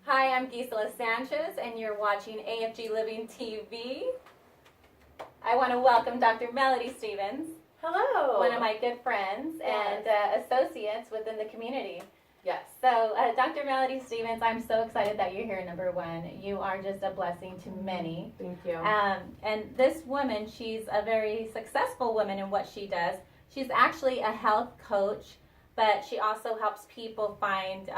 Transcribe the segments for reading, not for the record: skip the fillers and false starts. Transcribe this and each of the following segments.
Hi, I'm Gisela Sanchez, and you're watching AFG Living TV. I want to welcome Dr. Melody Stevens. Hello. One of my good friends Yes. and associates within the community. Yes. So, Dr. Melody Stevens, I'm so excited that you're here, number one. You are just a blessing to many. Thank you. And this woman, she's a very successful woman in what she does. She's actually a health coach, but she also helps people find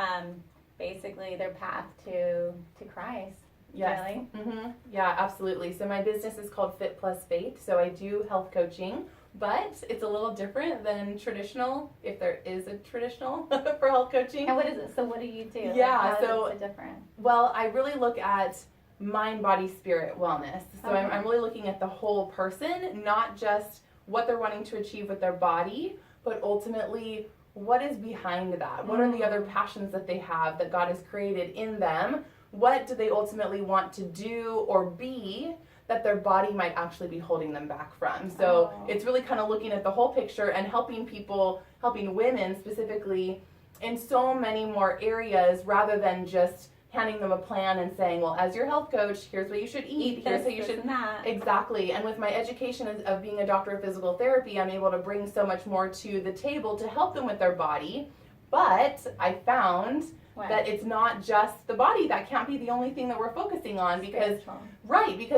basically their path to Christ. Yes. Really? Mm-hmm. Yeah, absolutely. So my business is called Fit+Faith. So I do health coaching, but it's a little different than traditional, if there is a traditional for health coaching. And what is it? So what do you do? Yeah, How so is it different? Well, I really look at mind, body, spirit wellness. So Okay. I'm really looking at the whole person, not just what they're wanting to achieve with their body, but ultimately what is behind that? What are the other passions that they have that God has created in them? What do they ultimately want to do or be that their body might actually be holding them back from? So it's really kind of looking at the whole picture and helping people, helping women specifically in so many more areas rather than just handing them a plan and saying, well, as your health coach, here's what you should eat, here's how you should. Exactly. And with my education of being a doctor of physical therapy, I'm able to bring so much more to the table to help them with their body. But I found that it's not just the body. That can't be the only thing that we're focusing on because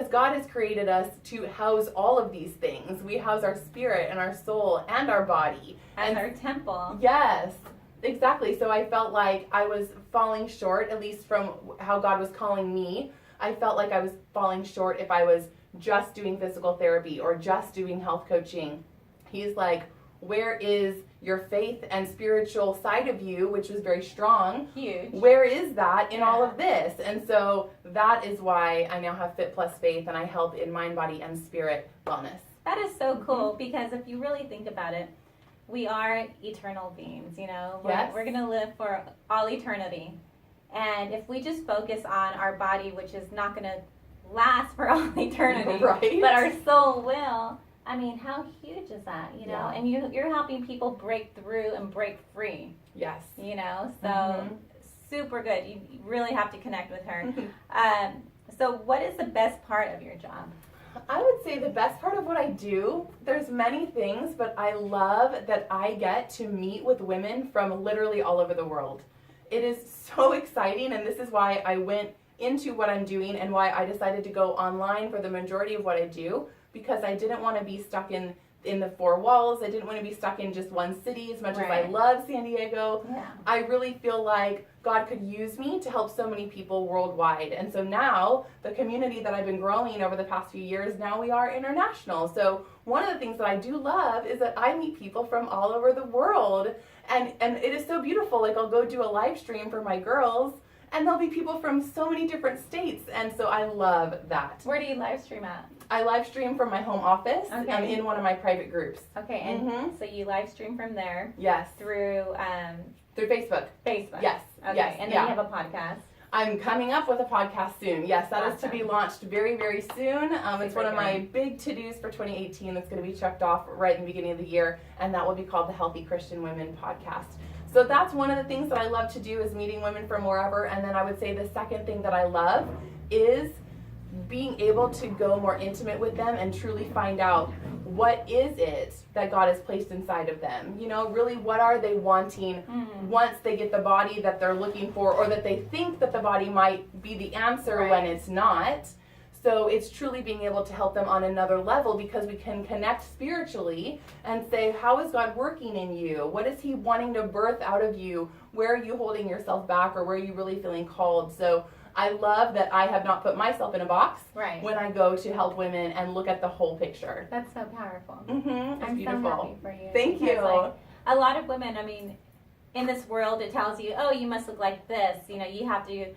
God has created us to house all of these things. We house our spirit and our soul and our body. And our temple. Yes. Exactly. So I felt like I was falling short, at least from how God was calling me. I felt like I was falling short if I was just doing physical therapy or just doing health coaching. He's like, where is your faith and spiritual side of you, which was very strong? Huge. Where is that in all of this? And so that is why I now have Fit+Faith and I help in mind, body, and spirit wellness. That is so cool because if you really think about it, we are eternal beings, you know. We're going to live for all eternity. And if we just focus on our body, which is not going to last for all eternity, but our soul will, I mean, how huge is that, you know? And you're helping people break through and break free. Yes. You know, so super good. You really have to connect with her. So what is the best part of your job? I would say the best part of what I do, there's many things, but I love that I get to meet with women from literally all over the world. It is so exciting, and this is why I went into what I'm doing and why I decided to go online for the majority of what I do, because I didn't want to be stuck in the four walls. I didn't want to be stuck in just one city as much as I love San Diego. I really feel like God could use me to help so many people worldwide. And so now the community that I've been growing over the past few years, now we are international. So one of the things that I do love is that I meet people from all over the world. And it is so beautiful. Like I'll go do a live stream for my girls and there'll be people from so many different states. And so I love that. Where do you live stream at? I live stream from my home office and in one of my private groups. Okay, and so you live stream from there? Yes. Through Facebook. Facebook. Yes. Okay, yes. and then you have a podcast. I'm coming up with a podcast soon. Yes, that is to be launched very, very soon. It's one of my big to-dos for 2018 that's going to be checked off right in the beginning of the year, and that will be called the Healthy Christian Women Podcast. So that's one of the things that I love to do is meeting women from wherever, and then I would say the second thing that I love is being able to go more intimate with them and truly find out what is it that God has placed inside of them. You know, really what are they wanting once they get the body that they're looking for, or that they think that the body might be the answer when it's not. So it's truly being able to help them on another level, because we can connect spiritually and say, how is God working in you? What is he wanting to birth out of you? Where are you holding yourself back, or where are you really feeling called? So I love that I have not put myself in a box when I go to help women and look at the whole picture. That's so powerful. It's beautiful. So happy for you. Thank you. Like, a lot of women, I mean, in this world, it tells you, oh, you must look like this. You know, you have to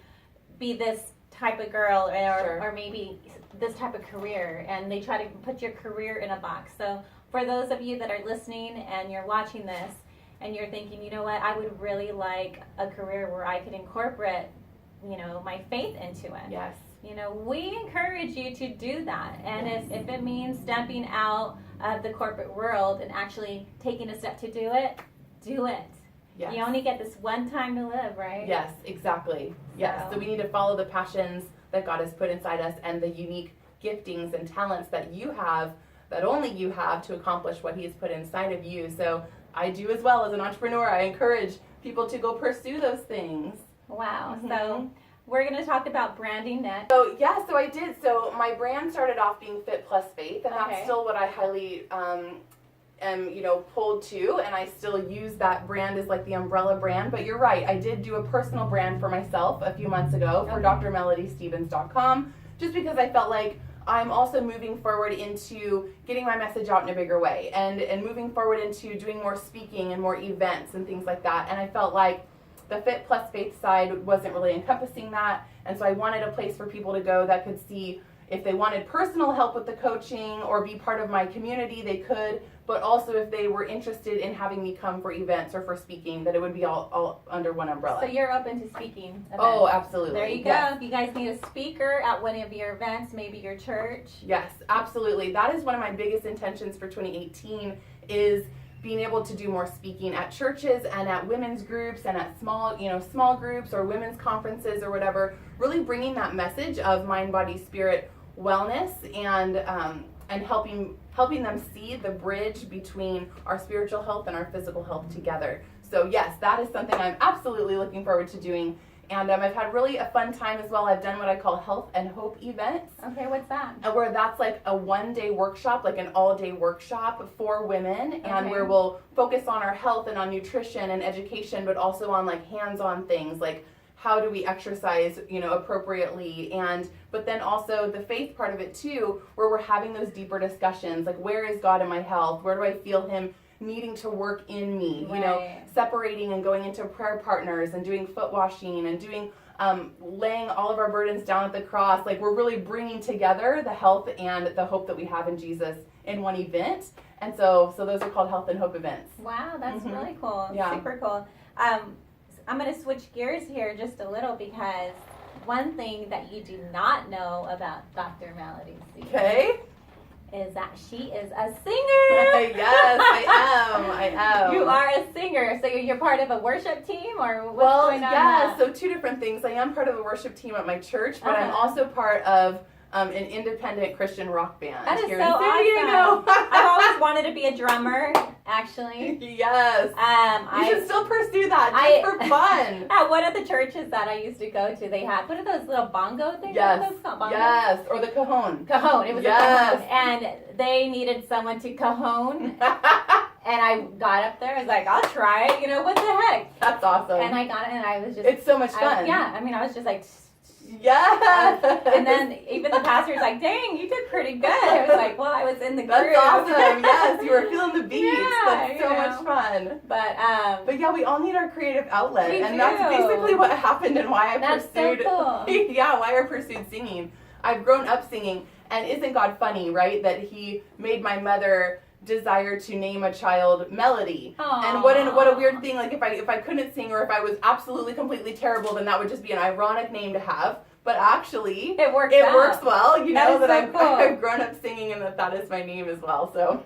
be this type of girl, or maybe this type of career, and they try to put your career in a box. So for those of you that are listening and you're watching this and you're thinking, you know what, I would really like a career where I could incorporate, you know, my faith into it. Yes. You know, we encourage you to do that. And if it means stepping out of the corporate world and actually taking a step to do it, do it. Yes. You only get this one time to live, right? Yes, exactly. Yes. So we need to follow the passions that God has put inside us and the unique giftings and talents that you have, that only you have, to accomplish what He has put inside of you. So I do as well as an entrepreneur. I encourage people to go pursue those things. Wow. So we're going to talk about branding next. So so I did. So my brand started off being Fit+Faith, and that's still what I highly am, pulled to, and I still use that brand as like the umbrella brand. But you're right, I did do a personal brand for myself a few months ago for drmelodiestevens.com, just because I felt like I'm also moving forward into getting my message out in a bigger way, and moving forward into doing more speaking and more events and things like that. And I felt like the Fit+Faith side wasn't really encompassing that, and so I wanted a place for people to go that could see if they wanted personal help with the coaching or be part of my community, they could, but also if they were interested in having me come for events or for speaking, that it would be all under one umbrella. So you're open to speaking events. Oh, absolutely. There you go. Yes. If you guys need a speaker at one of your events, maybe your church. Yes, absolutely. That is one of my biggest intentions for 2018, is being able to do more speaking at churches and at women's groups and at small groups or women's conferences or whatever, really bringing that message of mind, body, spirit wellness, and helping them see the bridge between our spiritual health and our physical health together. So yes, that is something I'm absolutely looking forward to doing. And I've had really a fun time as well. I've done what I call health and hope events. Okay, what's that? Where that's like a one-day workshop, like an all-day workshop for women, and where we'll focus on our health and on nutrition and education, but also on like hands-on things like how do we exercise, appropriately, but then also the faith part of it too, where we're having those deeper discussions, like where is God in my health? Where do I feel Him needing to work in me? Separating and going into prayer partners and doing foot washing and doing laying all of our burdens down at the cross. Like, we're really bringing together the health and the hope that we have in Jesus in one event. And so those are called health and hope events. Wow, that's really cool. Yeah. Super cool. I'm going to switch gears here just a little, because one thing that you do not know about Dr. Melody Stevens is that she is a singer. Yes, I am. You are a singer. So you're part of a worship team, or what's going on? Yeah, so two different things. I am part of the worship team at my church, but I'm also part of an independent Christian rock band. That is here so in San Diego. awesome. I've always wanted to be a drummer, actually. Yes. You should still pursue that just for fun. At one of the churches that I used to go to, they had, what are those little bongo things? Yes. Bongos? Yes, or the cajon. Cajon. It was a cajon. And they needed someone to cajon. And I got up there, I was like, I'll try it, what the heck? That's awesome. And I got it, and I was just... It's so much fun. I was just like... Yeah. And then even the pastor was like, dang, you did pretty good. I was like, well, I was in the group. That's awesome. Yes, you were feeling the beats. Yeah, That's so much fun. But yeah, we all need our creative outlet. We and do. that's basically what happened and why I pursued so cool. Yeah, why I pursued singing. I've grown up singing, and isn't God funny, right? That He made my mother desire to name a child Melody. Aww. And what a weird thing, like if I couldn't sing, or if I was absolutely completely terrible, then that would just be an ironic name to have. But actually it works well, that cool. I've grown up singing, and that is my name as well. So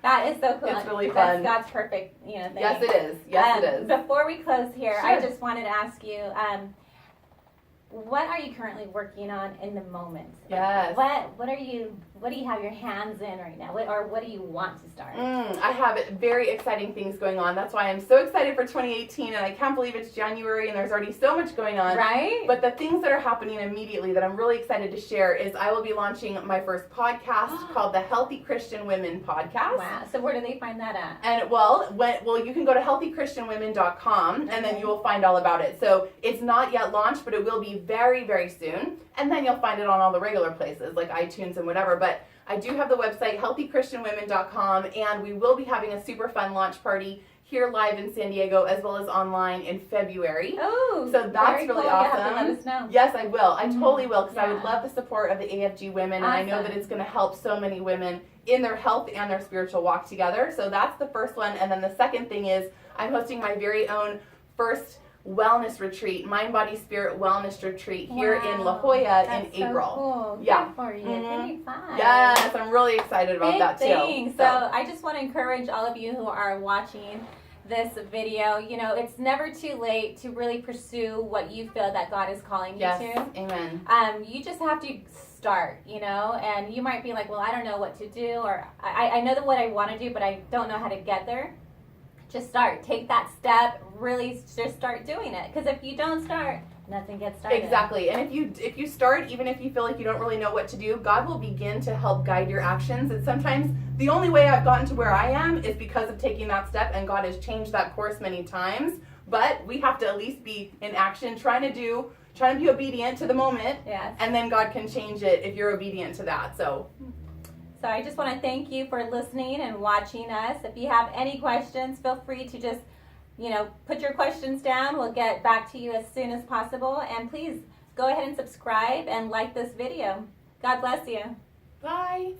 that is so cool. It's really fun. That's God's perfect thing. Yes, it is. Yes, it is. Before we close here, Sure. I just wanted to ask you, what are you currently working on in the moment? Yes. What do you have your hands in right now? What do you want to start? I have very exciting things going on. That's why I'm so excited for 2018, and I can't believe it's January and there's already so much going on. Right? But the things that are happening immediately that I'm really excited to share is I will be launching my first podcast called the Healthy Christian Women Podcast. Wow. So where do they find that at? And you can go to healthychristianwomen.com, and then you will find all about it. So it's not yet launched, but it will be very, very soon. And then you'll find it on all the regular places like iTunes and whatever. But I do have the website, healthychristianwomen.com, and we will be having a super fun launch party here live in San Diego, as well as online in February. Oh, so that's really cool. awesome. You have to let us know. Yes, I will. I totally will, because I would love the support of the AFG women, and I know Awesome. that it's going to help so many women in their health and their spiritual walk together. So that's the first one. And then the second thing is I'm hosting my very own first wellness retreat, mind, body, spirit wellness retreat here in La Jolla in April. So cool. Yeah. Good for you. Very fun. Yes, I'm really excited about Big that thing. too. So I just want to encourage all of you who are watching this video. You know, it's never too late to really pursue what you feel that God is calling you Yes, to. amen. You just have to start, you know, and you might be like, well, I don't know what to do, or I know what I want to do, but I don't know how to get there. Just start. Take that step. Really just start doing it. Because if you don't start, nothing gets started. Exactly. And if you start, even if you feel like you don't really know what to do, God will begin to help guide your actions. And sometimes the only way I've gotten to where I am is because of taking that step, and God has changed that course many times. But we have to at least be in action, trying to be obedient to the moment. Yes. And then God can change it if you're obedient to that. So I just want to thank you for listening and watching us. If you have any questions, feel free to just, put your questions down. We'll get back to you as soon as possible. And please go ahead and subscribe and like this video. God bless you. bye.